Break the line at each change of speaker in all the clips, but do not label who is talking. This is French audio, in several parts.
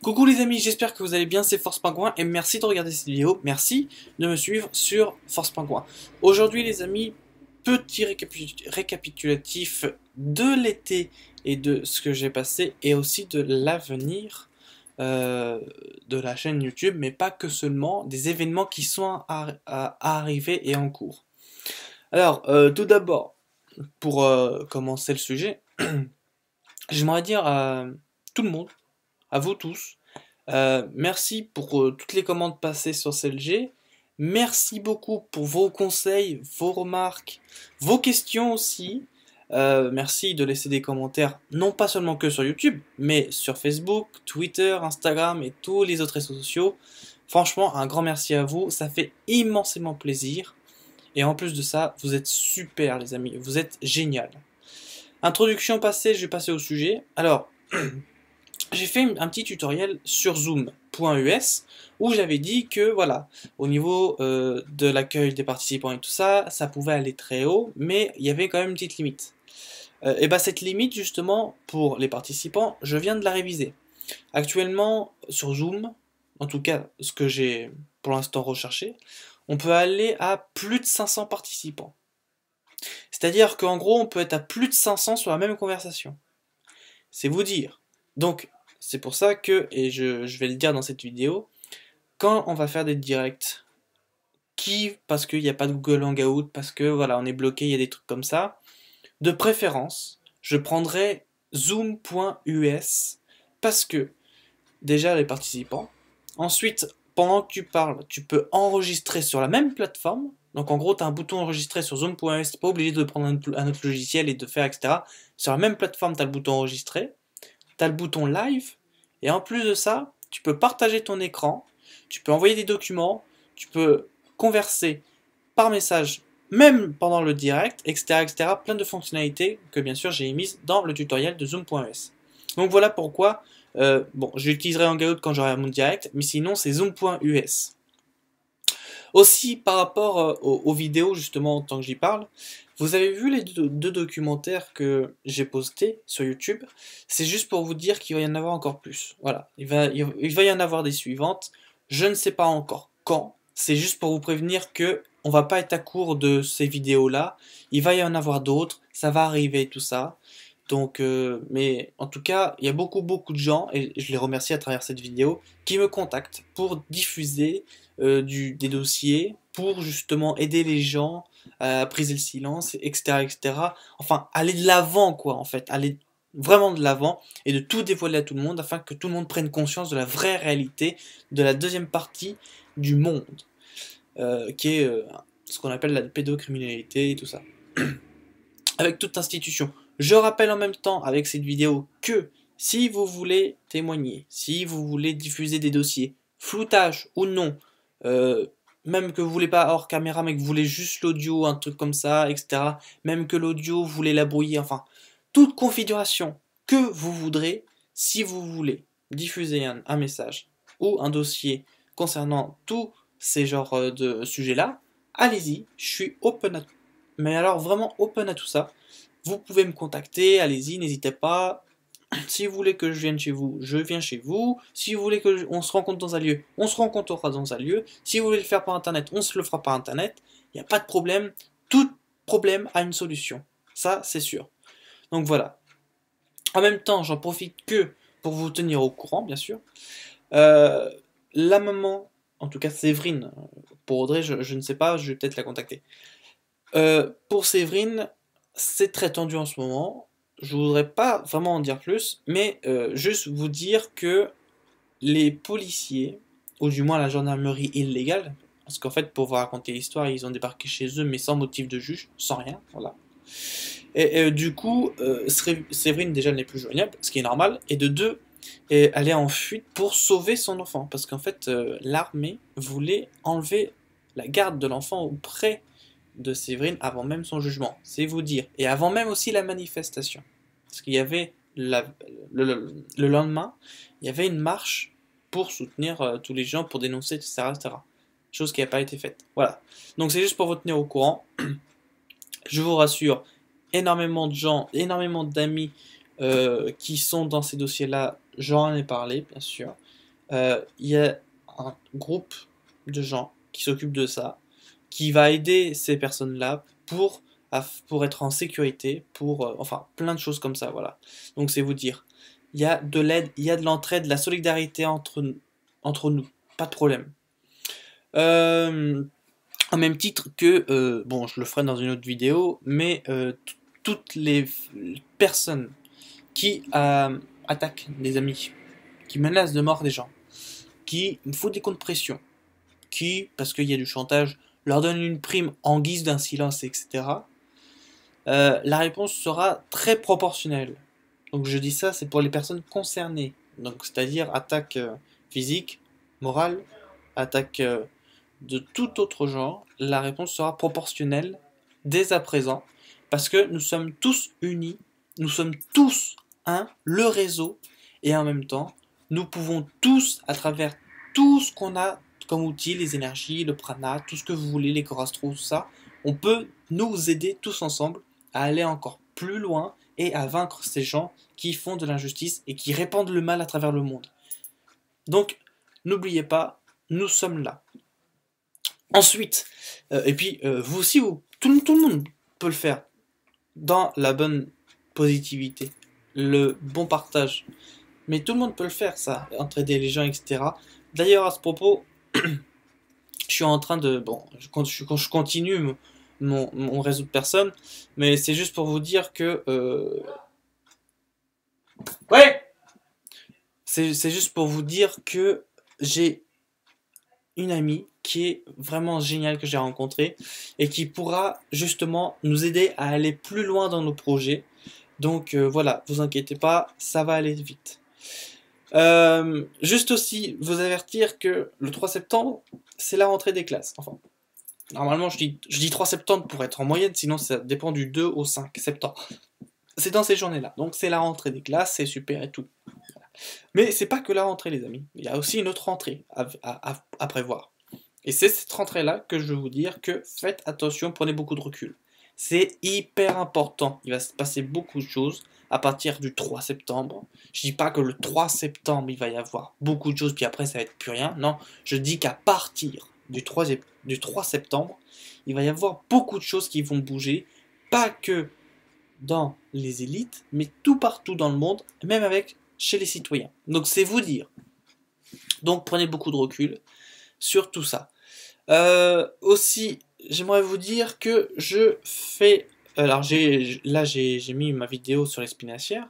Coucou les amis, j'espère que vous allez bien, c'est Force Pingouin et merci de regarder cette vidéo, merci de me suivre sur Force Pingouin. Aujourd'hui les amis, petit récapitulatif de l'été et de ce que j'ai passé et aussi de l'avenir de la chaîne YouTube, mais pas que seulement, des événements qui sont à arriver et en cours. Alors tout d'abord, pour commencer le sujet, j'aimerais dire à tout le monde, à vous tous, merci pour toutes les commandes passées sur CLG. Merci beaucoup pour vos conseils, vos remarques, vos questions aussi. Merci de laisser des commentaires, non pas seulement que sur YouTube, mais sur Facebook, Twitter, Instagram et tous les autres réseaux sociaux. Franchement, un grand merci à vous, ça fait immensément plaisir. Et en plus de ça, vous êtes super les amis, vous êtes génial. Introduction passée, je vais passer au sujet. Alors, j'ai fait un petit tutoriel sur zoom.us où j'avais dit que voilà, au niveau de l'accueil des participants et tout ça, ça pouvait aller très haut, mais il y avait quand même une petite limite. Et bah cette limite justement pour les participants, je viens de la réviser. Actuellement sur Zoom, en tout cas ce que j'ai pour l'instant recherché, on peut aller à plus de 500 participants. C'est-à-dire qu'en gros on peut être à plus de 500 sur la même conversation. C'est vous dire. Donc c'est pour ça que, et je vais le dire dans cette vidéo, quand on va faire des directs, parce qu'il n'y a pas de Google Hangout, parce que voilà, on est bloqué, il y a des trucs comme ça, de préférence, je prendrai zoom.us, parce que, déjà les participants, ensuite, pendant que tu parles, tu peux enregistrer sur la même plateforme, donc en gros, tu as un bouton enregistré sur zoom.us, tu n'es pas obligé de prendre un autre logiciel et de faire, etc. Sur la même plateforme, tu as le bouton enregistrer, tu as le bouton live, et en plus de ça, tu peux partager ton écran, tu peux envoyer des documents, tu peux converser par message, même pendant le direct, etc., etc. Plein de fonctionnalités que bien sûr j'ai mises dans le tutoriel de zoom.es. Donc voilà pourquoi, bon, j'utiliserai Hangout quand j'aurai mon direct, mais sinon c'est zoom.us. Aussi, par rapport aux vidéos, justement, tant que j'y parle, vous avez vu les deux documentaires que j'ai postés sur YouTube. C'est juste pour vous dire qu'il va y en avoir encore plus. Voilà, il va y en avoir des suivantes. Je ne sais pas encore quand. C'est juste pour vous prévenir que on va pas être à court de ces vidéos-là. Il va y en avoir d'autres. Ça va arriver, tout ça. Donc, mais en tout cas, il y a beaucoup de gens, et je les remercie à travers cette vidéo, qui me contactent pour diffuser des dossiers, pour justement aider les gens à briser le silence, etc., etc. Enfin, aller de l'avant, quoi, en fait, aller vraiment de l'avant et de tout dévoiler à tout le monde afin que tout le monde prenne conscience de la vraie réalité de la deuxième partie du monde, qui est ce qu'on appelle la pédocriminalité et tout ça. Avec toute institution. Je rappelle en même temps avec cette vidéo que si vous voulez témoigner, si vous voulez diffuser des dossiers, floutage ou non, même que vous voulez pas hors caméra mais que vous voulez juste l'audio, un truc comme ça, etc. Même que l'audio, vous voulez la brouiller, enfin, toute configuration que vous voudrez, si vous voulez diffuser un message ou un dossier concernant tous ces genres de sujets-là, allez-y, je suis open à tout. Mais alors vraiment open à tout ça. Vous pouvez me contacter, allez-y, n'hésitez pas. Si vous voulez que je vienne chez vous, je viens chez vous. Si vous voulez qu'on se rencontre dans un lieu, on se rencontrera dans un lieu. Si vous voulez le faire par internet, on se le fera par internet. Il n'y a pas de problème. Tout problème a une solution. Ça, c'est sûr. Donc voilà. En même temps, j'en profite que pour vous tenir au courant, bien sûr. La maman, en tout cas Séverine, pour Audrey, je ne sais pas, je vais peut-être la contacter. Pour Séverine, c'est très tendu en ce moment. Je voudrais pas vraiment en dire plus, mais juste vous dire que les policiers, ou du moins la gendarmerie illégale, parce qu'en fait, pour vous raconter l'histoire, ils ont débarqué chez eux, mais sans motif de juge, sans rien, voilà. Et du coup, Séverine déjà n'est plus joignable, ce qui est normal, et de deux, elle est en fuite pour sauver son enfant, parce qu'en fait, l'armée voulait enlever la garde de l'enfant auprès de Séverine avant même son jugement, c'est vous dire, et avant même aussi la manifestation, parce qu'il y avait le lendemain, il y avait une marche pour soutenir tous les gens, pour dénoncer, etc., etc. Chose qui n'a pas été faite. Voilà. Donc c'est juste pour vous tenir au courant. Je vous rassure, énormément de gens, énormément d'amis qui sont dans ces dossiers-là j'en ai parlé, bien sûr. Il y a un groupe de gens qui s'occupent de ça, qui va aider ces personnes-là pour être en sécurité, enfin, plein de choses comme ça, voilà. Donc c'est vous dire, il y a de l'aide, il y a de l'entraide, de la solidarité entre nous, pas de problème. En même titre que, bon, je le ferai dans une autre vidéo, mais toutes les personnes qui attaquent des amis, qui menacent de mort des gens, qui foutent des coups de pression, qui, parce qu'il y a du chantage, leur donnent une prime en guise d'un silence, etc., la réponse sera très proportionnelle. Donc je dis ça, c'est pour les personnes concernées. Donc c'est-à-dire attaque physique, morale, attaque de tout autre genre. La réponse sera proportionnelle dès à présent, parce que nous sommes tous unis, nous sommes tous un, le réseau, et en même temps, nous pouvons tous, à travers tout ce qu'on a comme outil, les énergies, le prana, tout ce que vous voulez, les corastros, tout ça, on peut nous aider tous ensemble à aller encore plus loin et à vaincre ces gens qui font de l'injustice et qui répandent le mal à travers le monde. Donc, n'oubliez pas, nous sommes là. Ensuite, et puis vous aussi, tout le monde peut le faire dans la bonne positivité, le bon partage. Mais tout le monde peut le faire, ça, entraider les gens, etc. D'ailleurs, à ce propos, je suis en train de... Bon, je continue mon réseau de personnes, mais c'est juste pour vous dire que... Ouais. C'est juste pour vous dire que j'ai une amie qui est vraiment géniale que j'ai rencontrée et qui pourra justement nous aider à aller plus loin dans nos projets. Donc voilà, vous inquiétez pas, ça va aller vite. Juste aussi vous avertir que le 3 septembre, c'est la rentrée des classes. Enfin, normalement je dis 3 septembre pour être en moyenne, sinon ça dépend du 2 au 5 septembre. C'est dans ces journées-là, donc c'est la rentrée des classes, c'est super et tout. Mais c'est pas que la rentrée les amis, il y a aussi une autre rentrée à prévoir. Et c'est cette rentrée-là que je veux vous dire que faites attention, prenez beaucoup de recul. C'est hyper important, il va se passer beaucoup de choses à partir du 3 septembre. Je dis pas que le 3 septembre il va y avoir beaucoup de choses puis après ça va être plus rien, non, je dis qu'à partir du 3 septembre, il va y avoir beaucoup de choses qui vont bouger, pas que dans les élites, mais tout partout dans le monde, même avec chez les citoyens. Donc c'est vous dire. Donc prenez beaucoup de recul sur tout ça. Aussi, j'aimerais vous dire que je fais... Alors là j'ai mis ma vidéo sur les spinacières.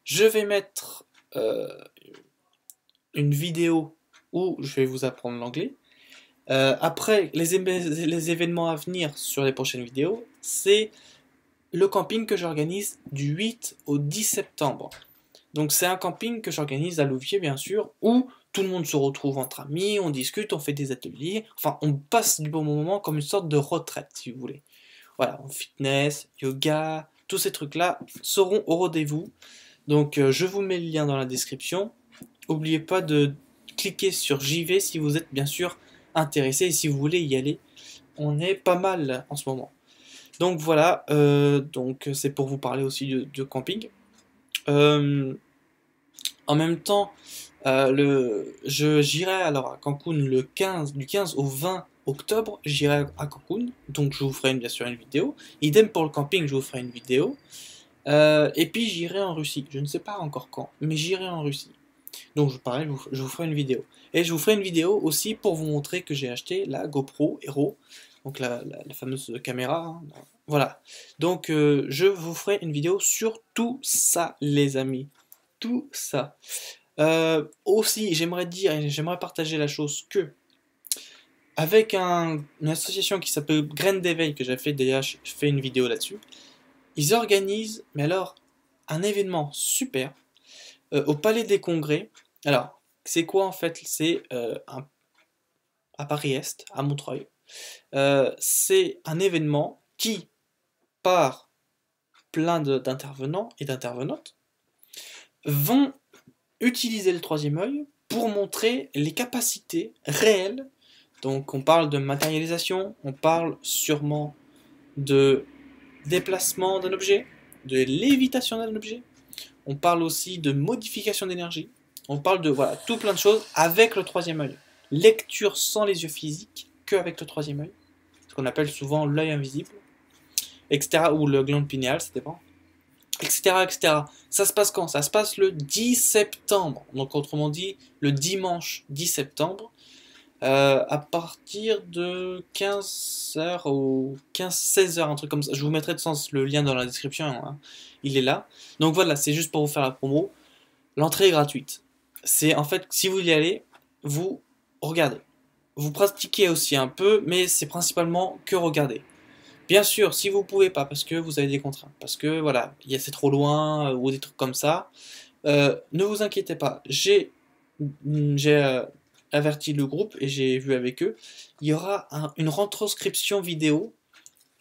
Je vais mettre une vidéo où je vais vous apprendre l'anglais. Après, les événements à venir sur les prochaines vidéos, c'est le camping que j'organise du 8 au 10 septembre. Donc c'est un camping que j'organise à Louviers bien sûr, où tout le monde se retrouve entre amis, on discute, on fait des ateliers, enfin on passe du bon moment comme une sorte de retraite si vous voulez. Voilà, fitness, yoga, tous ces trucs-là seront au rendez-vous. Donc je vous mets le lien dans la description. N'oubliez pas de cliquer sur j'y vais si vous êtes bien sûr intéressé et si vous voulez y aller. On est pas mal en ce moment. Donc voilà, donc c'est pour vous parler aussi de camping. En même temps, j'irai alors à Cancun du 15 au 20 octobre, j'irai à Cancun, donc je vous ferai bien sûr une vidéo. Idem pour le camping, je vous ferai une vidéo. Et puis j'irai en Russie, je ne sais pas encore quand, mais j'irai en Russie. Donc pareil, je vous ferai une vidéo. Et je vous ferai une vidéo aussi pour vous montrer que j'ai acheté la GoPro Hero, donc la fameuse caméra. Hein. Voilà. Donc je vous ferai une vidéo sur tout ça, les amis. Tout ça. Aussi, j'aimerais dire et j'aimerais partager la chose que avec une association qui s'appelle Graines d'éveil, que j'ai fait déjà, je fais une vidéo là-dessus. Ils organisent, mais alors, un événement super au Palais des Congrès. Alors, c'est quoi en fait? C'est à Paris-Est, à Montreuil. C'est un événement qui, par plein d'intervenants et d'intervenantes, vont utiliser le troisième œil pour montrer les capacités réelles. Donc on parle de matérialisation, on parle sûrement de déplacement d'un objet, de lévitation d'un objet, on parle aussi de modification d'énergie, on parle de voilà, tout plein de choses avec le troisième œil. Lecture sans les yeux physiques, que avec le troisième œil, ce qu'on appelle souvent l'œil invisible, etc. ou le glande pinéale, ça dépend, etc., etc. Ça se passe quand? Ça se passe le 10 septembre, donc autrement dit, le dimanche 10 septembre, à partir de 15h ou 15-16h, un truc comme ça. Je vous mettrai de sens le lien dans la description, hein. Il est là. Donc voilà, c'est juste pour vous faire la promo. L'entrée est gratuite. C'est en fait, si vous y allez, vous regardez. Vous pratiquez aussi un peu, mais c'est principalement que regarder. Bien sûr, si vous pouvez pas, parce que vous avez des contraintes, parce que voilà, c'est trop loin, ou des trucs comme ça, ne vous inquiétez pas. J'ai averti le groupe et j'ai vu avec eux, il y aura une retranscription vidéo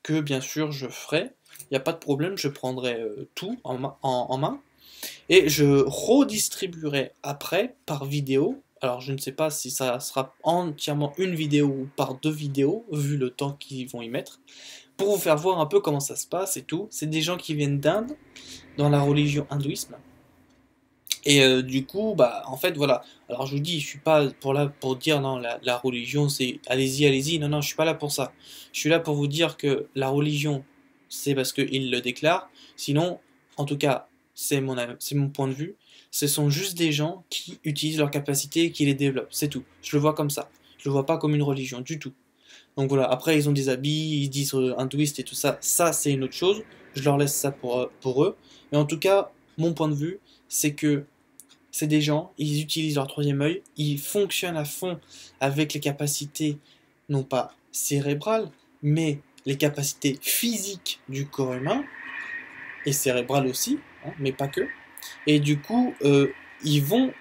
que bien sûr je ferai. Il n'y a pas de problème, je prendrai tout en main et je redistribuerai après par vidéo. Alors je ne sais pas si ça sera entièrement une vidéo ou par deux vidéos, vu le temps qu'ils vont y mettre, pour vous faire voir un peu comment ça se passe et tout. C'est des gens qui viennent d'Inde, dans la religion hindouisme. Et du coup, bah, en fait, voilà. Alors je vous dis, je suis pas là pour dire non, la religion c'est allez-y, allez-y. Non, non, je suis pas là pour ça. Je suis là pour vous dire que la religion, c'est parce qu'ils le déclarent. Sinon, en tout cas, c'est mon point de vue. Ce sont juste des gens qui utilisent leurs capacités et qui les développent. C'est tout. Je le vois comme ça. Je le vois pas comme une religion du tout. Donc voilà. Après, ils ont des habits, ils disent hindouistes et tout ça. Ça, c'est une autre chose. Je leur laisse ça pour eux. Mais en tout cas, mon point de vue, c'est que c'est des gens, ils utilisent leur troisième œil, ils fonctionnent à fond avec les capacités, non pas cérébrales, mais les capacités physiques du corps humain, et cérébrales aussi, hein, mais pas que. Et du coup, ils vont,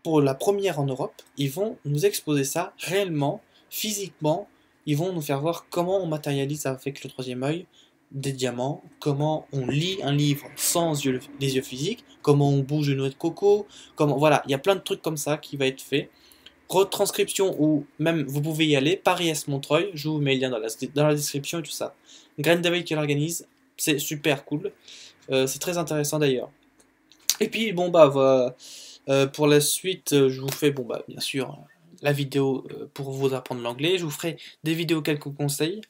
pour la première en Europe, ils vont nous exposer ça réellement, physiquement, ils vont nous faire voir comment on matérialise avec le troisième œil des diamants, comment on lit un livre sans les yeux physiques, comment on bouge une noix de coco, comment voilà, il y a plein de trucs comme ça qui va être fait. Retranscription ou même vous pouvez y aller, Paris S Montreuil, je vous mets le lien dans la description et tout ça. Graine David qui l'organise, c'est super cool, c'est très intéressant d'ailleurs. Et puis bon bah voilà, pour la suite, je vous fais bon bah bien sûr la vidéo pour vous apprendre l'anglais, je vous ferai des vidéos quelques conseils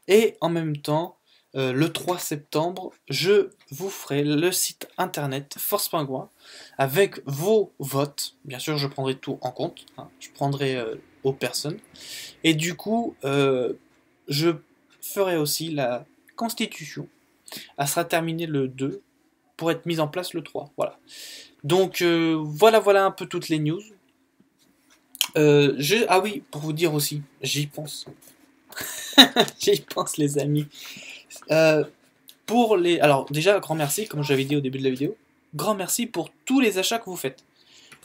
et en même temps le 3 septembre, je vous ferai le site internet Force Pingouin avec vos votes. Bien sûr, je prendrai tout en compte, hein. Je prendrai aux personnes. Et du coup, je ferai aussi la constitution. Elle sera terminée le 2 pour être mise en place le 3. Voilà. Donc, voilà un peu toutes les news. Ah oui, pour vous dire aussi, j'y pense. J'y pense, les amis. Alors déjà, grand merci, comme j'avais dit au début de la vidéo, grand merci pour tous les achats que vous faites.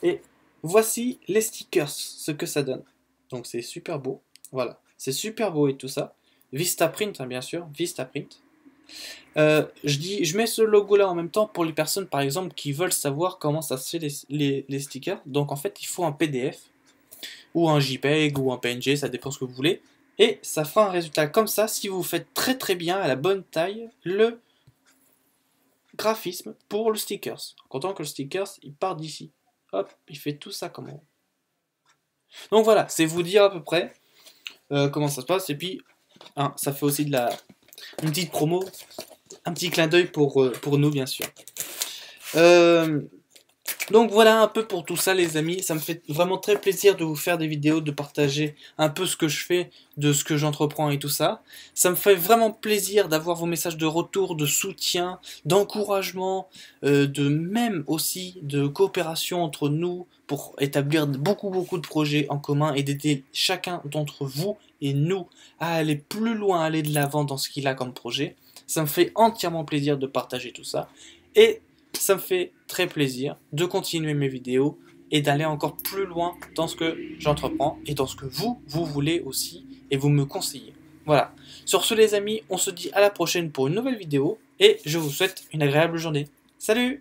Et voici les stickers, ce que ça donne. Donc c'est super beau, voilà, c'est super beau et tout ça. Vistaprint, hein, bien sûr, Vistaprint. Je mets ce logo là en même temps pour les personnes par exemple qui veulent savoir comment ça se fait les stickers. Donc en fait il faut un PDF ou un JPEG ou un PNG, ça dépend ce que vous voulez. Et ça fera un résultat comme ça si vous faites très très bien à la bonne taille le graphisme pour le stickers. Content que le stickers il part d'ici. Hop, il fait tout ça comme on. Donc voilà, c'est vous dire à peu près comment ça se passe. Et puis, hein, ça fait aussi une petite promo, un petit clin d'œil pour nous bien sûr. Donc voilà un peu pour tout ça les amis, ça me fait vraiment très plaisir de vous faire des vidéos, de partager un peu ce que je fais, de ce que j'entreprends et tout ça. Ça me fait vraiment plaisir d'avoir vos messages de retour, de soutien, d'encouragement, de même aussi de coopération entre nous pour établir beaucoup de projets en commun et d'aider chacun d'entre vous et nous à aller plus loin, à aller de l'avant dans ce qu'il a comme projet. Ça me fait entièrement plaisir de partager tout ça. Et ça me fait très plaisir de continuer mes vidéos et d'aller encore plus loin dans ce que j'entreprends et dans ce que vous voulez aussi et vous me conseillez. Voilà. Sur ce les amis, on se dit à la prochaine pour une nouvelle vidéo et je vous souhaite une agréable journée. Salut!